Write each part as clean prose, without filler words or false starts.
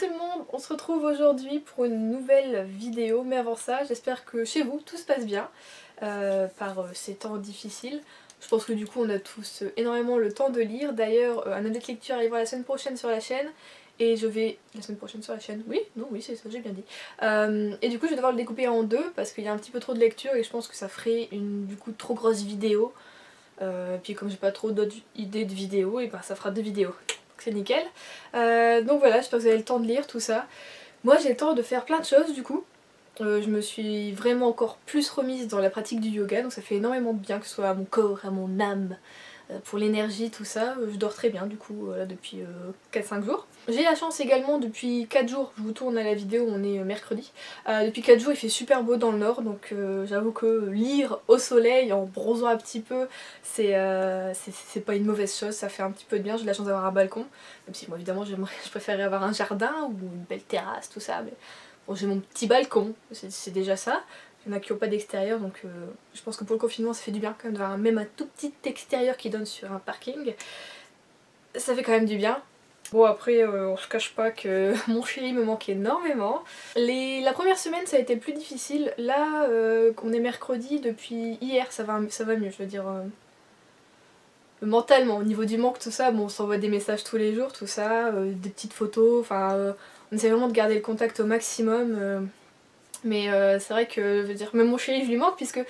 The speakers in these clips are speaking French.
tout le monde, on se retrouve aujourd'hui pour une nouvelle vidéo, mais avant ça j'espère que chez vous tout se passe bien par ces temps difficiles. Je pense que du coup on a tous énormément le temps de lire. D'ailleurs un update lecture arrivera la semaine prochaine sur la chaîne et je vais... La semaine prochaine sur la chaîne? Oui, non, oui c'est ça, j'ai bien dit. Et du coup je vais devoir le découper en deux parce qu'il y a un petit peu trop de lecture et je pense que ça ferait une du coup trop grosse vidéo. Puis comme j'ai pas trop d'autres idées de vidéos, et ben ça fera deux vidéos. C'est nickel. Donc voilà, j'espère que vous avez le temps de lire tout ça. Moi j'ai le temps de faire plein de choses du coup. Je me suis vraiment encore plus remise dans la pratique du yoga, donc ça fait énormément de bien, que ce soit à mon corps, à mon âme, pour l'énergie, tout ça. Je dors très bien du coup là, depuis 4-5 jours. J'ai la chance également depuis 4 jours, je vous tourne à la vidéo, on est mercredi. Depuis 4 jours il fait super beau dans le nord, donc j'avoue que lire au soleil en bronzant un petit peu, c'est pas une mauvaise chose, ça fait un petit peu de bien. J'ai la chance d'avoir un balcon, même si moi évidemment je préférerais avoir un jardin ou une belle terrasse, tout ça, mais bon, j'ai mon petit balcon, c'est déjà ça. Il y en a qui n'ont pas d'extérieur, donc je pense que pour le confinement ça fait du bien quand même d'avoir même un tout petit extérieur qui donne sur un parking. Ça fait quand même du bien. Bon après on se cache pas que mon chéri me manque énormément. La première semaine ça a été plus difficile. Là on est mercredi, depuis hier ça va mieux, je veux dire. Mentalement, au niveau du manque, tout ça, bon on s'envoie des messages tous les jours, tout ça, des petites photos, enfin on essaie vraiment de garder le contact au maximum. Mais c'est vrai que, je veux dire, même mon chéri je lui manque puisque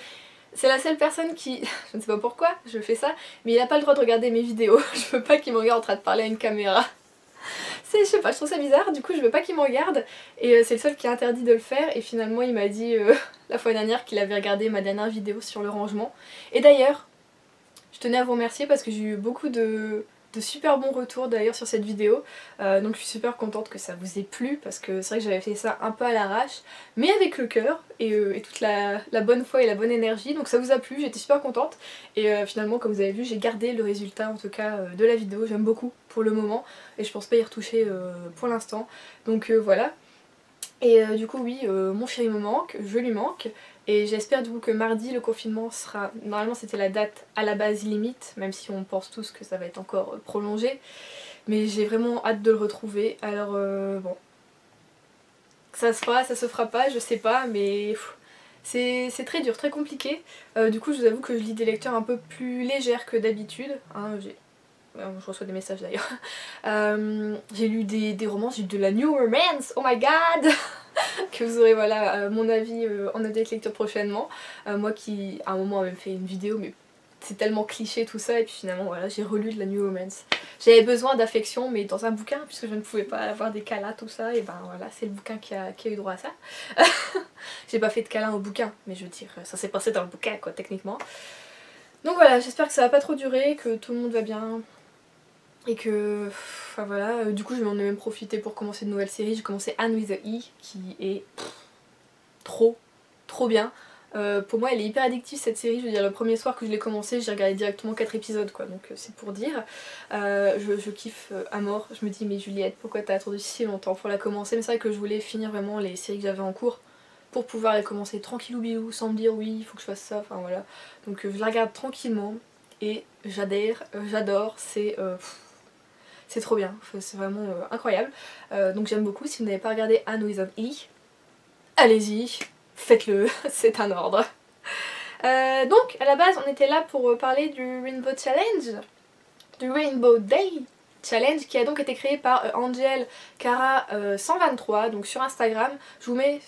c'est la seule personne qui, je ne sais pas pourquoi je fais ça, mais il a pas le droit de regarder mes vidéos. Je veux pas qu'il me regarde en train de parler à une caméra. Je sais pas, je trouve ça bizarre, du coup je veux pas qu'il me regarde et c'est le seul qui est interdit de le faire. Et finalement il m'a dit la fois dernière qu'il avait regardé ma dernière vidéo sur le rangement. Et d'ailleurs, je tenais à vous remercier parce que j'ai eu beaucoup de super bons retours d'ailleurs sur cette vidéo, donc je suis super contente que ça vous ait plu parce que c'est vrai que j'avais fait ça un peu à l'arrache mais avec le cœur et toute la bonne foi et la bonne énergie, donc ça vous a plu, j'étais super contente et finalement comme vous avez vu j'ai gardé le résultat en tout cas de la vidéo, j'aime beaucoup pour le moment et je pense pas y retoucher pour l'instant, donc voilà. Et du coup oui, mon chéri me manque, je lui manque. Et j'espère du coup que mardi le confinement sera... Normalement c'était la date à la base limite, même si on pense tous que ça va être encore prolongé. Mais j'ai vraiment hâte de le retrouver, alors bon. Ça se fera, ça se fera pas, je sais pas, mais c'est très dur, très compliqué. Du coup je vous avoue que je lis des lectures un peu plus légères que d'habitude. Hein, je reçois des messages d'ailleurs. J'ai lu des romans, j'ai lu de la New Romance, oh my god. Que vous aurez voilà mon avis en update lecture prochainement. Moi qui à un moment avait fait une vidéo mais c'est tellement cliché tout ça et puis finalement voilà j'ai relu de la New Romance. J'avais besoin d'affection mais dans un bouquin puisque je ne pouvais pas avoir des câlins tout ça et ben voilà c'est le bouquin qui a eu droit à ça. J'ai pas fait de câlin au bouquin mais je veux dire ça s'est passé dans le bouquin quoi techniquement. Donc voilà j'espère que ça va pas trop durer, que tout le monde va bien. Et que, enfin voilà, du coup je m'en ai même profité pour commencer de nouvelles séries. J'ai commencé Anne with a E qui est trop bien. Pour moi elle est hyper addictive cette série, je veux dire le premier soir que je l'ai commencé j'ai regardé directement 4 épisodes quoi, donc c'est pour dire. Je kiffe à mort, je me dis mais Juliette pourquoi t'as attendu si longtemps pour la commencer, mais c'est vrai que je voulais finir vraiment les séries que j'avais en cours pour pouvoir les commencer tranquillou bilou sans me dire oui il faut que je fasse ça, enfin voilà. Donc je la regarde tranquillement et j'adore, c'est trop bien, c'est vraiment incroyable. Donc j'aime beaucoup, si vous n'avez pas regardé Anne with an E, allez-y, faites-le, c'est un ordre. Donc à la base on était là pour parler du Rainbow Challenge, du Rainbow Day Challenge qui a donc été créé par Angel Cara 123, donc sur Instagram. Je vous mets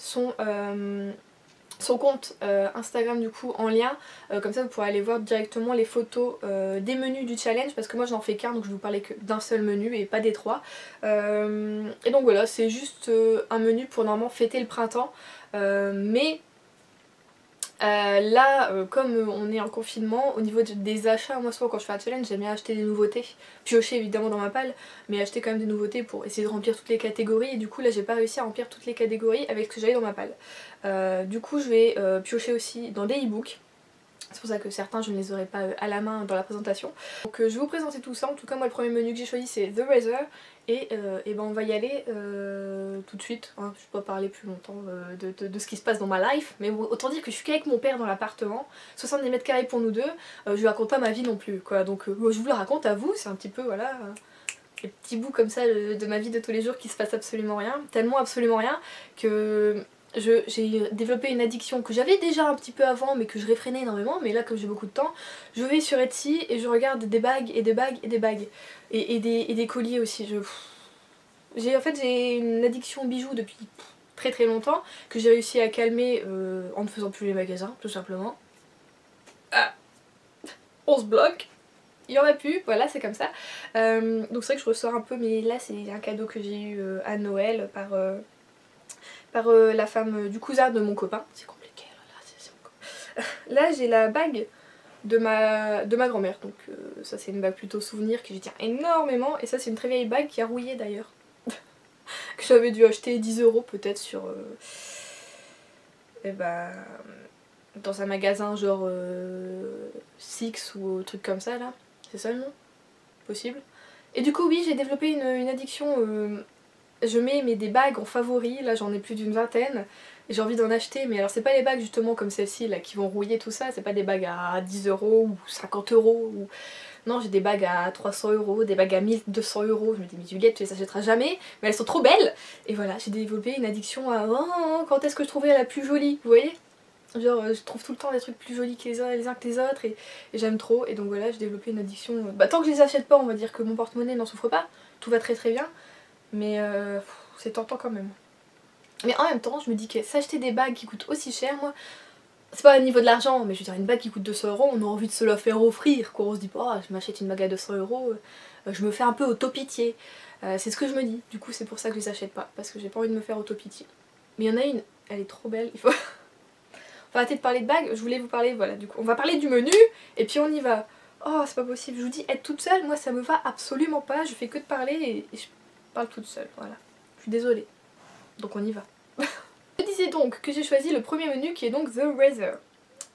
son compte Instagram du coup en lien, comme ça vous pourrez aller voir directement les photos des menus du challenge parce que moi je n'en fais qu'un donc je vous parlais que d'un seul menu et pas des trois. Et donc voilà c'est juste un menu pour normalement fêter le printemps, mais là comme on est en confinement, au niveau des achats, moi souvent quand je fais un challenge j'aime bien acheter des nouveautés, piocher évidemment dans ma palle, mais acheter quand même des nouveautés pour essayer de remplir toutes les catégories et du coup là j'ai pas réussi à remplir toutes les catégories avec ce que j'avais dans ma palle. Du coup je vais piocher aussi dans des e-books. C'est pour ça que certains je ne les aurai pas à la main dans la présentation. Donc je vais vous présenter tout ça. En tout cas moi le premier menu que j'ai choisi c'est The Razor et ben on va y aller tout de suite. Hein. Je peux pas parler plus longtemps de ce qui se passe dans ma life, mais bon, autant dire que je suis qu'avec mon père dans l'appartement, 70 mètres carrés pour nous deux, je lui raconte pas ma vie non plus quoi, donc je vous la raconte à vous, c'est un petit peu voilà... les petits bouts comme ça de ma vie de tous les jours qui se passe absolument rien, tellement absolument rien que j'ai développé une addiction que j'avais déjà un petit peu avant mais que je réfrénais énormément, mais là comme j'ai beaucoup de temps, je vais sur Etsy et je regarde des bagues et des bagues et des bagues et des colliers aussi. En fait j'ai une addiction aux bijoux depuis très très longtemps que j'ai réussi à calmer en ne faisant plus les magasins tout simplement. Ah, on se bloque. Il y en a plus, voilà c'est comme ça. Donc c'est vrai que je ressors un peu, mais là c'est un cadeau que j'ai eu à Noël par la femme du cousin de mon copain. C'est compliqué là, là j'ai la bague de ma grand-mère, donc ça c'est une bague plutôt souvenir que j'y tiens énormément, et ça c'est une très vieille bague qui a rouillé d'ailleurs. Que j'avais dû acheter 10 € peut-être sur... dans un magasin genre Six ou truc comme ça là. C'est ça le nom? Possible. Et du coup oui j'ai développé une addiction, je mets des bagues en favoris, là j'en ai plus d'une vingtaine, et j'ai envie d'en acheter, mais alors c'est pas les bagues justement comme celle-ci là qui vont rouiller tout ça, c'est pas des bagues à 10 € ou 50 €, ou... non j'ai des bagues à 300 €, des bagues à 1200 €, je me dis mais Juliette tu les achèteras jamais, mais elles sont trop belles. Et voilà j'ai développé une addiction à quand est-ce que je trouverai la plus jolie, vous voyez? Genre je trouve tout le temps des trucs plus jolis que les uns que les autres, et j'aime trop, et donc voilà j'ai développé une addiction. Tant que je les achète pas on va dire que mon porte-monnaie n'en souffre pas, tout va très très bien, mais c'est tentant quand même. Mais en même temps je me dis que s'acheter des bagues qui coûtent aussi cher, moi c'est pas au niveau de l'argent, mais je veux dire une bague qui coûte 200 €, on a envie de se la faire offrir quoi, on se dit pas oh, je m'achète une bague à 200 €, je me fais un peu auto-pitié. C'est ce que je me dis, du coup c'est pour ça que je les achète pas, parce que j'ai pas envie de me faire auto-pitié. Mais il y en a une, elle est trop belle, il faut... On va arrêter de parler de bagues, je voulais vous parler, voilà, du coup, on va parler du menu, et puis on y va. Oh, c'est pas possible, je vous dis, être toute seule, moi ça me va absolument pas, je fais que de parler et je parle toute seule, voilà. Je suis désolée. Donc on y va. Je disais donc que j'ai choisi le premier menu qui est donc The Razor.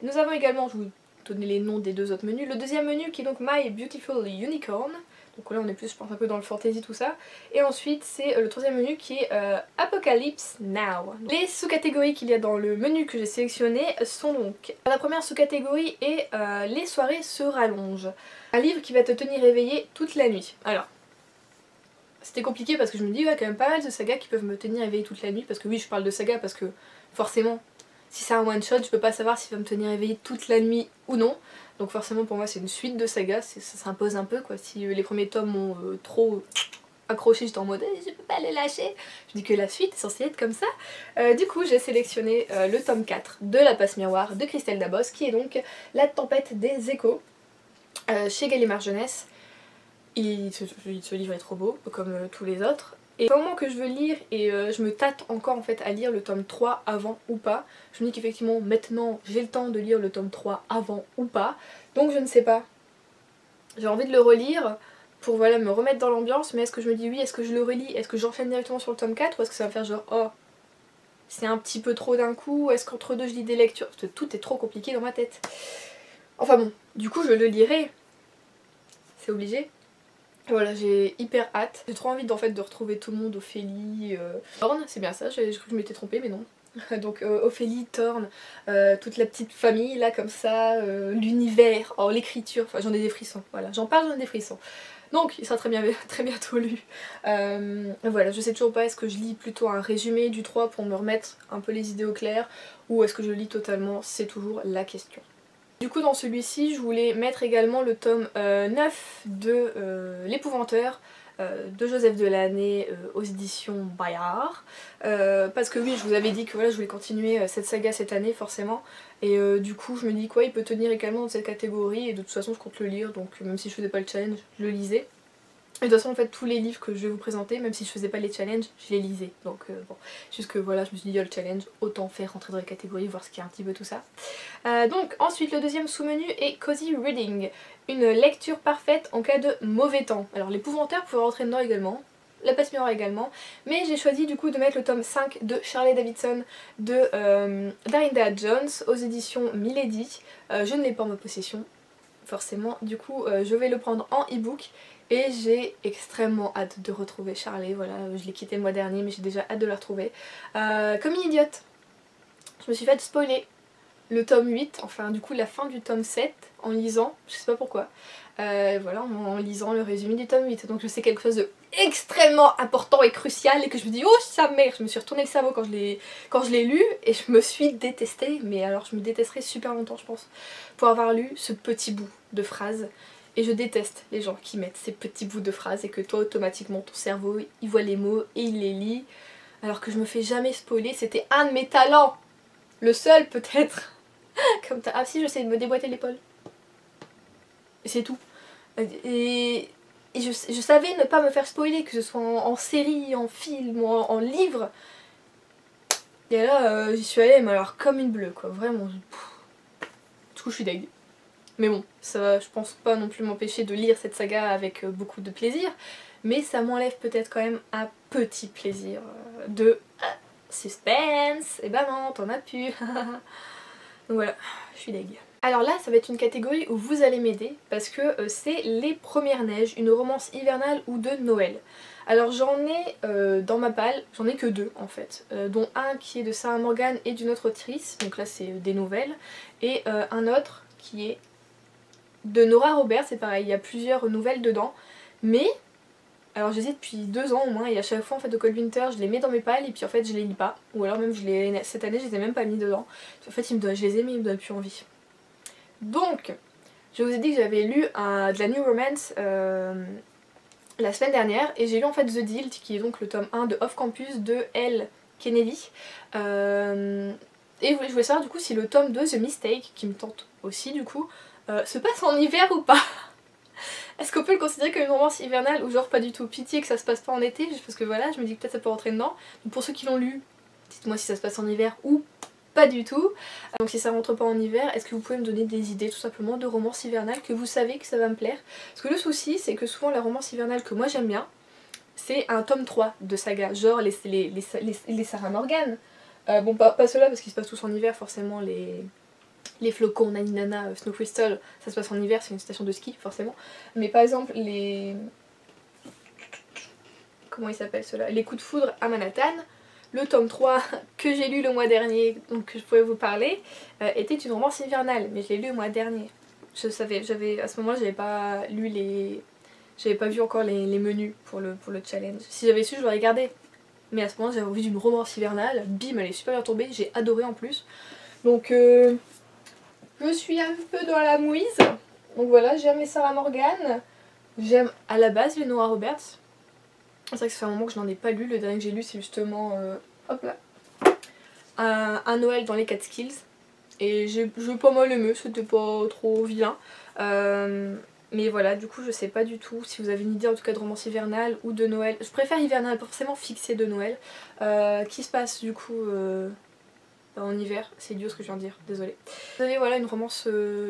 Nous avons également, je vais vous donner les noms des deux autres menus, le deuxième menu qui est donc My Beautiful Unicorn. Donc là on est plus je pense un peu dans le fantasy tout ça. Et ensuite c'est le troisième menu qui est Apocalypse Now. Les sous-catégories qu'il y a dans le menu que j'ai sélectionné sont donc... La première sous-catégorie est les soirées se rallongent. Un livre qui va te tenir éveillé toute la nuit. Alors, c'était compliqué parce que je me dis, ouais, quand même pas mal de sagas qui peuvent me tenir éveillée toute la nuit. Parce que oui, je parle de saga parce que forcément, si c'est un one shot, je peux pas savoir s'il va me tenir éveillée toute la nuit ou non. Donc forcément pour moi c'est une suite de sagas, ça s'impose un peu quoi. Si les premiers tomes m'ont trop accroché, j'étais en mode je peux pas les lâcher. Je dis que la suite est censée être comme ça. Du coup j'ai sélectionné le tome 4 de La Passe Miroir de Christelle Dabos, qui est donc La Tempête des Échos chez Gallimard Jeunesse. Ce livre est trop beau, comme tous les autres. Et au moment que je veux lire, et je me tâte encore en fait à lire le tome 3 avant ou pas, je me dis qu'effectivement maintenant j'ai le temps de lire le tome 3 avant ou pas, donc je ne sais pas. J'ai envie de le relire pour voilà me remettre dans l'ambiance, mais est-ce que je me dis oui, est-ce que je le relis, est-ce que j'enchaîne directement sur le tome 4, ou est-ce que ça va faire genre oh c'est un petit peu trop d'un coup, est-ce qu'entre deux je lis des lectures, parce que tout est trop compliqué dans ma tête. Enfin bon, du coup je le lirai, c'est obligé. Voilà, j'ai hyper hâte. J'ai trop envie en fait de retrouver tout le monde, Ophélie, Thorne, c'est bien ça, j'ai cru que je m'étais trompée mais non. Donc Ophélie, Thorne, toute la petite famille là comme ça, l'univers, oh l'écriture, enfin j'en ai des frissons, voilà, j'en parle, j'en ai des frissons. Donc il sera très bientôt lu. Voilà, je sais toujours pas, est-ce que je lis plutôt un résumé du 3 pour me remettre un peu les idées au clair, ou est-ce que je lis totalement, c'est toujours la question. Du coup dans celui-ci je voulais mettre également le tome 9 de L'Épouvanteur de Joseph Delaney aux éditions Bayard, parce que oui je vous avais dit que voilà je voulais continuer cette saga cette année forcément, et du coup je me dis quoi il peut tenir également dans cette catégorie, et de toute façon je compte le lire, donc même si je faisais pas le challenge je le lisais. Et de toute façon en fait tous les livres que je vais vous présenter, même si je faisais pas les challenges, je les lisais. Donc bon, juste que voilà je me suis dit il y a le challenge, autant faire rentrer dans les catégories, voir ce qu'il y a un petit peu tout ça. Donc ensuite le deuxième sous-menu est Cozy Reading, une lecture parfaite en cas de mauvais temps. Alors l'Épouvanteur pouvait rentrer dedans également, La Passe Miroir également, mais j'ai choisi du coup de mettre le tome 5 de Shirley Davidson de Darynda Jones aux éditions Milady. Je ne l'ai pas en ma possession forcément, du coup je vais le prendre en e-book. Et j'ai extrêmement hâte de retrouver Shirley, voilà, je l'ai quittée le mois dernier mais j'ai déjà hâte de la retrouver. Comme une idiote, je me suis fait spoiler le tome 8, enfin du coup la fin du tome 7 en lisant, je sais pas pourquoi, voilà, en lisant le résumé du tome 8, donc je sais quelque chose de extrêmement important et crucial et que je me dis oh sa mère, je me suis retourné le cerveau quand je l'ai lu et je me suis détestée, mais alors je me détesterai super longtemps je pense pour avoir lu ce petit bout de phrase. Et je déteste les gens qui mettent ces petits bouts de phrases et que toi automatiquement ton cerveau il voit les mots et il les lit alors que je me fais jamais spoiler. C'était un de mes talents, le seul peut-être. Comme ah si, j'essaie de me déboîter l'épaule et c'est tout. Et je savais ne pas me faire spoiler, que ce soit en série, en film ou en livre. Et là j'y suis allée mais alors comme une bleue quoi, vraiment. Du coup je suis deg. Mais bon, ça va, je pense pas non plus m'empêcher de lire cette saga avec beaucoup de plaisir, mais ça m'enlève peut-être quand même un petit plaisir de suspense. Et bah non, t'en as plus. Donc voilà, je suis deg. Alors là, ça va être une catégorie où vous allez m'aider parce que c'est Les Premières Neiges, une romance hivernale ou de Noël. Alors j'en ai dans ma palle, j'en ai que deux en fait, dont un qui est de Sarah Morgan et d'une autre autrice, donc là c'est des nouvelles, et un autre qui est de Nora Roberts, c'est pareil, il y a plusieurs nouvelles dedans, mais alors j'hésite depuis 2 ans au moins et à chaque fois en fait de Cold Winter je les mets dans mes palles et puis en fait je les lis pas, ou alors même cette année je les ai même pas mis dedans, en fait je les ai mais ils me donnent plus envie. Donc je vous ai dit que j'avais lu de la New Romance la semaine dernière et j'ai lu en fait The Deal qui est donc le tome 1 de Off Campus de Elle Kennedy. Et je voulais savoir du coup si le tome 2 The Mistake, qui me tente aussi du coup, se passe en hiver ou pas. Est-ce qu'on peut le considérer comme une romance hivernale ou genre pas du tout? Pitié que ça se passe pas en été, juste parce que voilà, je me dis que peut-être ça peut rentrer dedans. Donc pour ceux qui l'ont lu, dites-moi si ça se passe en hiver ou pas du tout. Donc si ça rentre pas en hiver, est-ce que vous pouvez me donner des idées tout simplement de romance hivernale que vous savez que ça va me plaire? Parce que le souci c'est que souvent la romance hivernale que moi j'aime bien, c'est un tome 3 de saga, genre les Sarah Morgan. Bon pas ceux-là parce qu'ils se passent tous en hiver forcément, les flocons, naninana, Snow Crystal, ça se passe en hiver, c'est une station de ski forcément. Mais par exemple les... comment ils s'appellent ceux-là? Les coups de foudre à Manhattan, le tome 3 que j'ai lu le mois dernier, donc que je pouvais vous parler, était une romance hivernale, mais je l'ai lu le mois dernier. Je savais, à ce moment-là j'avais pas lu les... J'avais pas vu encore les menus pour le challenge. Si j'avais su je l'aurais gardé. Mais à ce moment-là j'avais envie d'une romance hivernale, bim elle est super bien tombée, j'ai adoré en plus. Donc je suis un peu dans la mouise. Donc voilà, j'aime les Sarah Morgan. J'aime à la base les Nora Roberts. C'est vrai que ça fait un moment que je n'en ai pas lu. Le dernier que j'ai lu c'est justement hop là, un Noël dans les Catskills. Et j'ai pas mal aimé, c'était pas trop vilain. Mais voilà, du coup je sais pas du tout si vous avez une idée en tout cas de romance hivernale ou de Noël. Je préfère hivernale, pas forcément fixée de Noël. Qui se passe du coup en hiver, c'est idiot ce que je viens de dire, désolée. Vous avez voilà une romance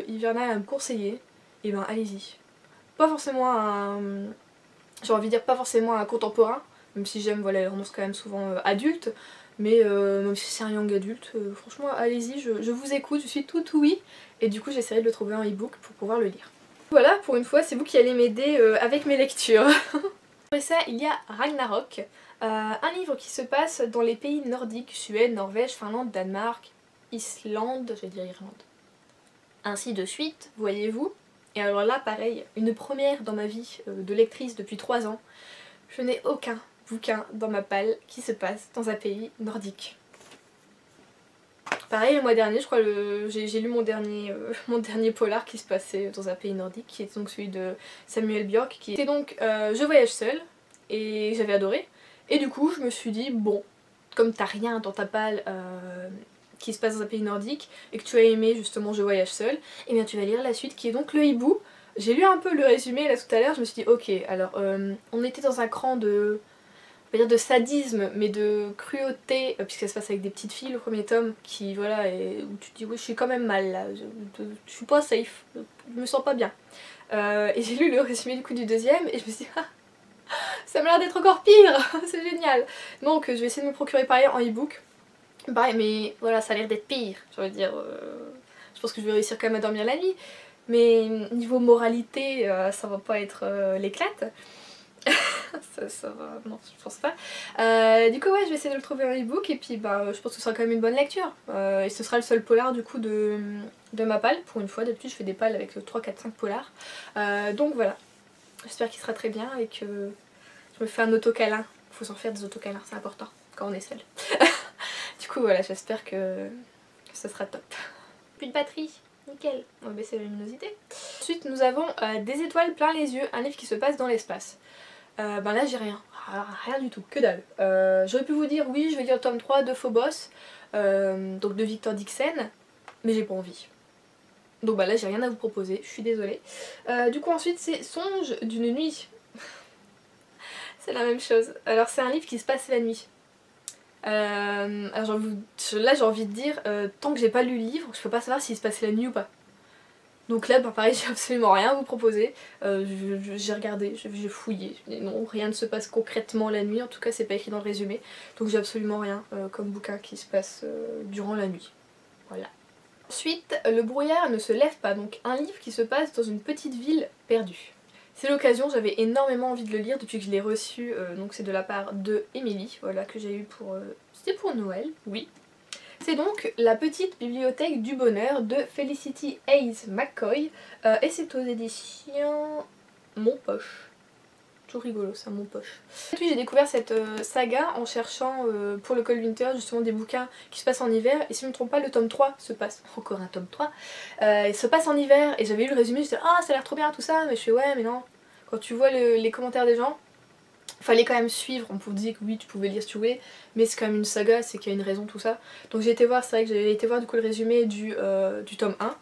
hivernale à me conseiller, et ben allez-y. Pas forcément un... j'ai envie de dire pas forcément un contemporain, même si j'aime voilà les romances quand même souvent adultes, mais même si c'est un young adulte, franchement allez-y, je vous écoute, je suis tout oui, et du coup j'essaierai de le trouver en e-book pour pouvoir le lire. Voilà, pour une fois c'est vous qui allez m'aider avec mes lectures. Après ça il y a Ragnarok. Un livre qui se passe dans les pays nordiques, Suède, Norvège, Finlande, Danemark, Islande, je vais dire Irlande. Ainsi de suite, voyez-vous. Et alors là, pareil, une première dans ma vie de lectrice depuis 3 ans. Je n'ai aucun bouquin dans ma palle qui se passe dans un pays nordique. Pareil, le mois dernier, je crois, j'ai lu mon dernier polar qui se passait dans un pays nordique, qui est donc celui de Samuel Björk, qui était donc Je voyage seule, et j'avais adoré. Et du coup je me suis dit bon, comme t'as rien dans ta palle qui se passe dans un pays nordique et que tu as aimé justement Je voyage seule, et bien tu vas lire la suite qui est donc le hibou. J'ai lu un peu le résumé là tout à l'heure, je me suis dit ok, alors on était dans un cran de, on va dire de sadisme mais de cruauté, puisque ça se passe avec des petites filles le premier tome, qui voilà, où tu te dis oui je suis quand même mal là, je suis pas safe, je me sens pas bien. Et j'ai lu le résumé du coup du deuxième et je me suis dit ah, ça m'a l'air d'être encore pire, c'est génial. Donc je vais essayer de me procurer pareil en e-book. Pareil, mais voilà, ça a l'air d'être pire. Je veux dire, je pense que je vais réussir quand même à dormir la nuit. Mais niveau moralité, ça va pas être l'éclate. ça va, non, je pense pas. Du coup ouais, je vais essayer de le trouver en e-book et puis bah, je pense que ce sera quand même une bonne lecture. Et ce sera le seul polar du coup de ma palle. Pour une fois, d'habitude je fais des palles avec 3, 4, 5 polars. Donc voilà. J'espère qu'il sera très bien et que je Je me fais un autocâlin. Faut s'en faire des autocâlins, c'est important quand on est seul. Du coup voilà, j'espère que ça sera top. Plus de batterie, nickel. On va baisser la luminosité. Ensuite nous avons Des étoiles plein les yeux, un livre qui se passe dans l'espace. Ben là j'ai rien, rien du tout, que dalle. J'aurais pu vous dire oui je vais lire le tome 3 de Phobos, donc de Victor Dixon, mais j'ai pas envie. Donc bah là j'ai rien à vous proposer, je suis désolée. Du coup ensuite c'est Songe d'une nuit. C'est la même chose. Alors c'est un livre qui se passe la nuit. Alors là j'ai envie de dire, tant que j'ai pas lu le livre, je peux pas savoir s'il se passe la nuit ou pas. Donc là bah pareil, j'ai absolument rien à vous proposer. J'ai regardé, j'ai fouillé, et non, rien ne se passe concrètement la nuit, en tout cas c'est pas écrit dans le résumé. Donc j'ai absolument rien comme bouquin qui se passe durant la nuit. Voilà. Ensuite, Le brouillard ne se lève pas, donc un livre qui se passe dans une petite ville perdue. C'est l'occasion, j'avais énormément envie de le lire depuis que je l'ai reçu, donc c'est de la part de Émilie, voilà, que j'ai eu pour... c'était pour Noël, oui. C'est donc La petite bibliothèque du bonheur de Felicity Hayes McCoy, et c'est aux éditions Mon Poche. Toujours rigolo ça, Mon Poche. Puis j'ai découvert cette saga en cherchant pour le Cold Winter justement des bouquins qui se passent en hiver, et si je ne me trompe pas le tome 3 se passe, encore un tome 3, il se passe en hiver, et j'avais lu le résumé, j'étais ah ça a l'air trop bien tout ça, mais je fais ouais mais non. Quand tu vois les commentaires des gens, fallait quand même suivre, on pouvait dire que oui tu pouvais lire si tu voulais, mais c'est quand même une saga, c'est qu'il y a une raison tout ça. Donc j'ai été voir, c'est vrai que j'avais été voir du coup le résumé du tome 1,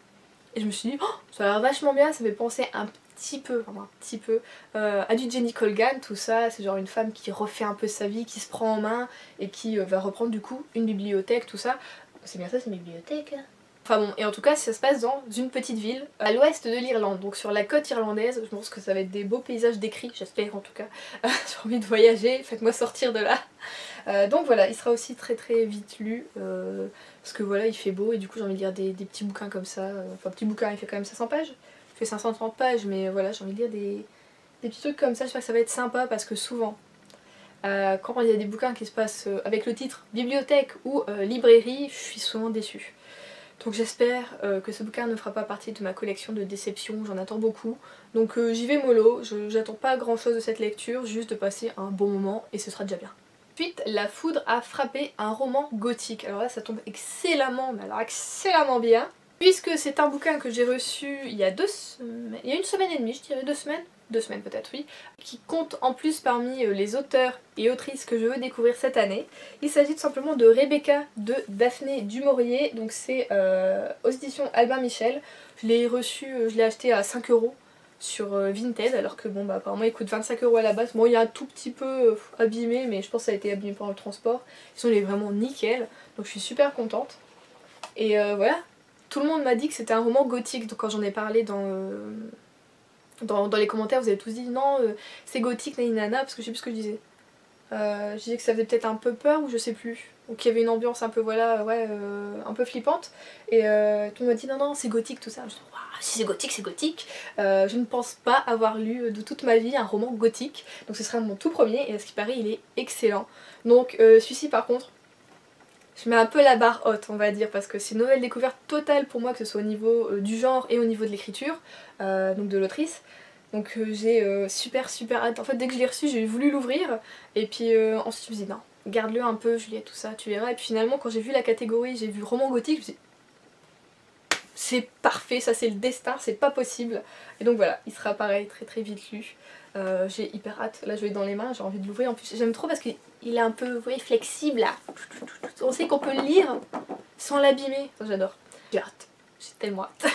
et je me suis dit oh, ça a l'air vachement bien, ça fait penser un petit peu à du Jenny Colgan, tout ça, c'est genre une femme qui refait un peu sa vie, qui se prend en main et qui va reprendre du coup une bibliothèque, tout ça. C'est bien ça, c'est une bibliothèque. Enfin bon, et en tout cas ça se passe dans une petite ville à l'ouest de l'Irlande, donc sur la côte irlandaise. Je pense que ça va être des beaux paysages décrits, j'espère en tout cas. J'ai envie de voyager, faites-moi sortir de là. Donc voilà, il sera aussi très très vite lu, parce que voilà il fait beau et du coup j'ai envie de lire des petits bouquins comme ça. Enfin petit bouquin, il fait quand même 500 pages, il fait 530 pages, mais voilà j'ai envie de lire des petits trucs comme ça, j'espère que ça va être sympa parce que souvent quand il y a des bouquins qui se passent avec le titre bibliothèque ou librairie, je suis souvent déçue. Donc j'espère que ce bouquin ne fera pas partie de ma collection de déceptions, j'en attends beaucoup. Donc j'y vais mollo, j'attends pas grand chose de cette lecture, juste de passer un bon moment et ce sera déjà bien. Ensuite, La foudre a frappé, un roman gothique. Alors là ça tombe excellemment, mais alors excellemment bien. Puisque c'est un bouquin que j'ai reçu il y a 2 semaines, il y a 1 semaine et demie je dirais, 2 semaines. 2 semaines peut-être oui, qui compte en plus parmi les auteurs et autrices que je veux découvrir cette année. Il s'agit tout simplement de Rebecca de Daphné du Maurier, donc c'est aux éditions Albin Michel. Je l'ai reçu, je l'ai acheté à 5 € sur Vinted, alors que bon bah apparemment il coûte 25 € à la base. Bon il y a un tout petit peu abîmé, mais je pense que ça a été abîmé pendant le transport. Sinon il est vraiment nickel, donc je suis super contente. Et voilà, tout le monde m'a dit que c'était un roman gothique, donc quand j'en ai parlé dans les commentaires vous avez tous dit non c'est gothique nana, parce que je sais plus ce que je disais. Je disais que ça faisait peut-être un peu peur ou je sais plus. Donc il y avait une ambiance un peu voilà ouais un peu flippante. Et tout le monde m'a dit non non c'est gothique tout ça. Je dis waouh si c'est gothique c'est gothique. Je ne pense pas avoir lu de toute ma vie un roman gothique. Donc ce sera mon tout premier et à ce qui paraît il est excellent. Donc celui-ci par contre je mets un peu la barre haute on va dire, parce que c'est une nouvelle découverte totale pour moi, que ce soit au niveau du genre et au niveau de l'écriture, donc de l'autrice. Donc j'ai super hâte. En fait dès que je l'ai reçu j'ai voulu l'ouvrir et puis ensuite je me suis dit non, garde-le un peu Juliette tout ça, tu verras. Et puis finalement quand j'ai vu la catégorie, j'ai vu roman gothique, je me suis dit c'est parfait, ça c'est le destin, c'est pas possible. Et donc voilà, il sera pareil très vite lu. J'ai hyper hâte, là je l'ai dans les mains, j'ai envie de l'ouvrir. En plus j'aime trop parce qu'il est un peu, vous voyez, flexible là. On sait qu'on peut le lire sans l'abîmer, j'adore. J'ai hâte, j'ai tellement hâte.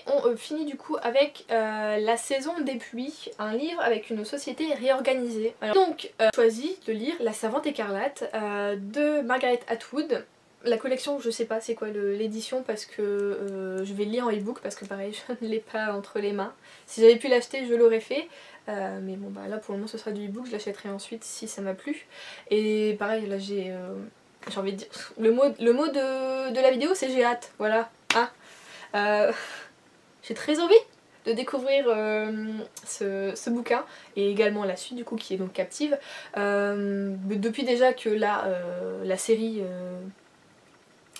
On finit du coup avec La saison des pluies, un livre avec une société réorganisée. Alors, donc j'ai choisi de lire La Servante écarlate de Margaret Atwood. La collection je sais pas c'est quoi l'édition, parce que je vais le lire en ebook parce que pareil je ne l'ai pas entre les mains. Si j'avais pu l'acheter je l'aurais fait, mais bon bah là pour le moment ce sera du ebook, je l'achèterai ensuite si ça m'a plu. Et pareil là j'ai envie de dire, le mot de la vidéo c'est j'ai hâte, voilà. Hein, j'ai très envie de découvrir ce bouquin et également la suite du coup qui est donc Captive. Depuis déjà que la série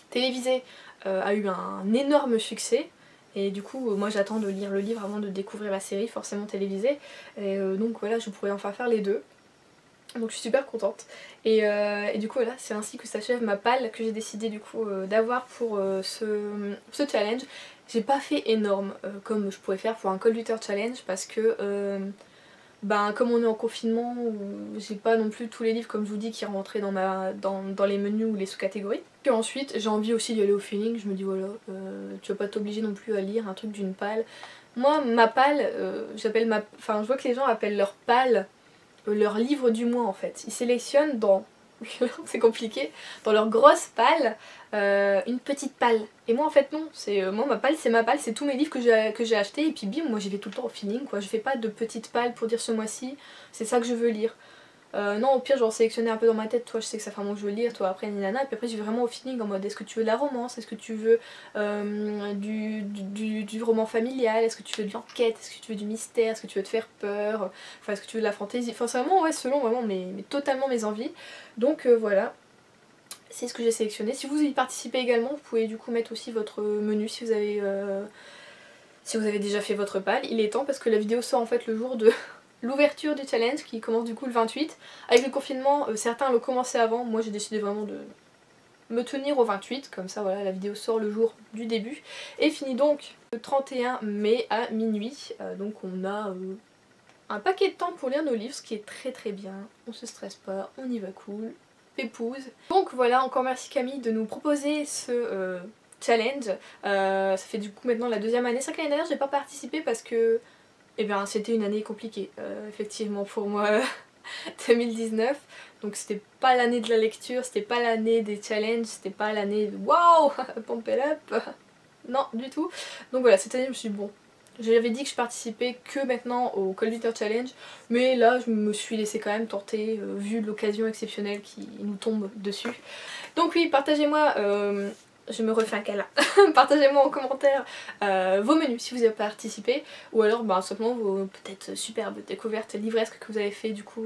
télévisée a eu un énorme succès, et du coup moi j'attends de lire le livre avant de découvrir la série forcément télévisée, et donc voilà je pourrais enfin faire les deux. Donc je suis super contente. Et du coup voilà, c'est ainsi que s'achève ma palle que j'ai décidé du coup d'avoir pour ce challenge. J'ai pas fait énorme comme je pourrais faire pour un Cold Water Challenge parce que ben, comme on est en confinement, j'ai pas non plus tous les livres comme je vous dis qui rentraient dans les menus ou les sous-catégories. Puis ensuite j'ai envie aussi d'y aller au feeling, je me dis voilà, tu vas pas t'obliger non plus à lire un truc d'une palle. Moi ma palle, enfin je vois que les gens appellent leur palle leur livre du mois en fait. Ils sélectionnent dans, c'est compliqué, dans leur grosse palle, une petite palle. Et moi en fait non, moi ma palle c'est ma palle, c'est tous mes livres que j'ai achetés et puis bim, moi j'y vais tout le temps au feeling quoi. Je fais pas de petite palle pour dire ce mois-ci, c'est ça que je veux lire. Non au pire genre sélectionner un peu dans ma tête, toi je sais que ça fait un moment que je veux lire, toi après ninana, et puis après je vais vraiment au feeling en mode est-ce que tu veux de la romance, est-ce que tu veux du roman familial, est-ce que tu veux de l'enquête, est-ce que tu veux du mystère, est-ce que tu veux te faire peur, enfin est-ce que tu veux de la fantaisie, enfin c'est vraiment ouais selon vraiment totalement mes envies. Donc voilà, c'est ce que j'ai sélectionné. Si vous y participez également, vous pouvez du coup mettre aussi votre menu si vous avez déjà fait votre palle. Il est temps parce que la vidéo sort en fait le jour de l'ouverture du challenge qui commence du coup le 28. Avec le confinement, certains l'ont commencé avant, moi j'ai décidé vraiment de me tenir au 28, comme ça voilà la vidéo sort le jour du début. Et finit donc le 31 mai à minuit, donc on a un paquet de temps pour lire nos livres, ce qui est très très bien, on se stresse pas, on y va cool, pépouze. Donc voilà, encore merci Camille de nous proposer ce challenge. Ça fait du coup maintenant la deuxième année. C'est vrai que l'année dernière j'ai pas participé parce que eh bien c'était une année compliquée effectivement pour moi 2019. Donc c'était pas l'année de la lecture, c'était pas l'année des challenges, c'était pas l'année de waouh, pump it up. Non du tout. Donc voilà, cette année je me suis dit bon, j'avais dit que je participais que maintenant au Cold Water Challenge, mais là je me suis laissée quand même tenter vu l'occasion exceptionnelle qui nous tombe dessus. Donc oui, partagez-moi, je me refais un câlin, partagez-moi en commentaire vos menus si vous avez participé, ou alors bah, simplement vos peut-être superbes découvertes livresques que vous avez fait du coup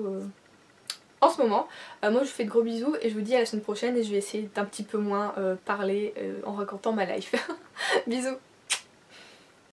en ce moment. Moi je vous fais de gros bisous et je vous dis à la semaine prochaine et je vais essayer d'un petit peu moins parler en racontant ma life. Bisous.